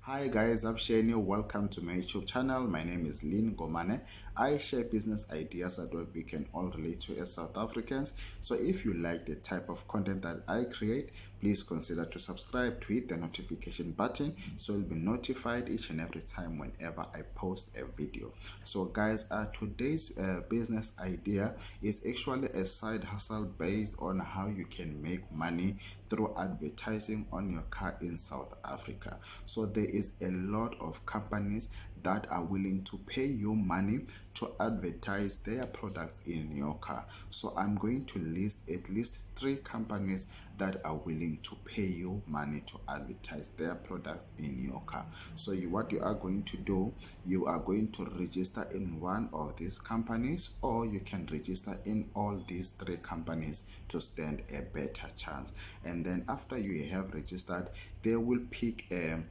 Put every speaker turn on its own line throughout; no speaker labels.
Hi guys, I'm Shani. Welcome to my YouTube channel. My name is Lynn Gomane. I share business ideas that we can all relate to as South Africans. So if you like the type of content that I create, please consider to subscribe, to hit the notification button so you'll be notified each and every time whenever I post a video. So guys, today's business idea is actually a side hustle based on how you can make money through advertising on your car in South Africa. So there is a lot of companies that are willing to pay you money to advertise their products in your car. So I'm going to list at least 3 companies that are willing to pay you money to advertise their products in your car. So what you are going to do, you are going to register in one of these companies, or you can register in all these 3 companies to stand a better chance. And then after you have registered, they will pick a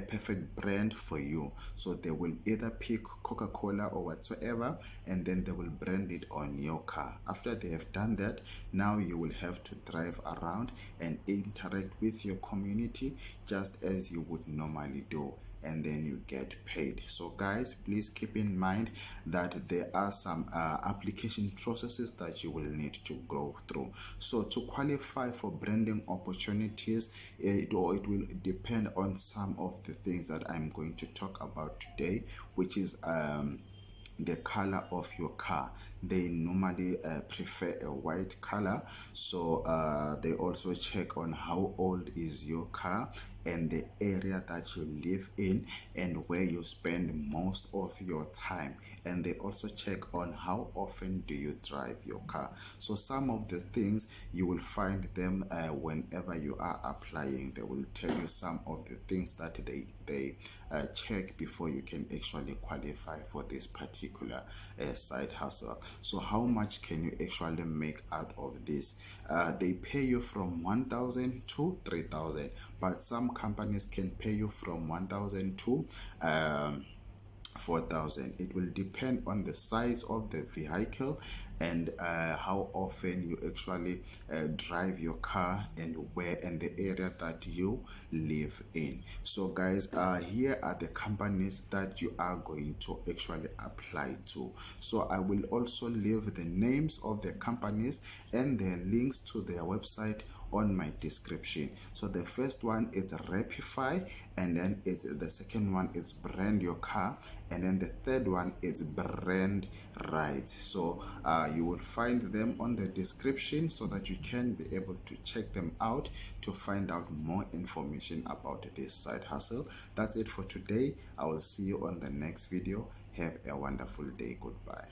perfect brand for you. So they will either pick Coca-Cola or whatsoever, and then they will brand it on your car. After they have done that, now you will have to drive around and interact with your community just as you would normally do, and then you get paid. So guys, please keep in mind that there are some application processes that you will need to go through. So to qualify for branding opportunities, it will depend on some of the things that I'm going to talk about today, which is the color of your car. They normally prefer a white color. So they also check on how old is your car and the area that you live in and where you spend most of your time. And they also check on how often do you drive your car. So some of the things you will find them whenever you are applying. They will tell you some of the things that they check before you can actually qualify for this particular side hustle. So how much can you actually make out of this? They pay you from 1,000 to 3,000, but some companies can pay you from 1,000 to 4,000. It will depend on the size of the vehicle and how often you actually drive your car and where and the area that you live in. So guys, here are the companies that you are going to actually apply to. So I will also leave the names of the companies and the links to their website on my description. So the first one is Wrapify, and then the second one is Brand Your Car, and then the third one is Brand Right. So you will find them on the description so that you can be able to check them out to find out more information about this side hustle. That's it for today. I will see you on the next video. Have a wonderful day. Goodbye.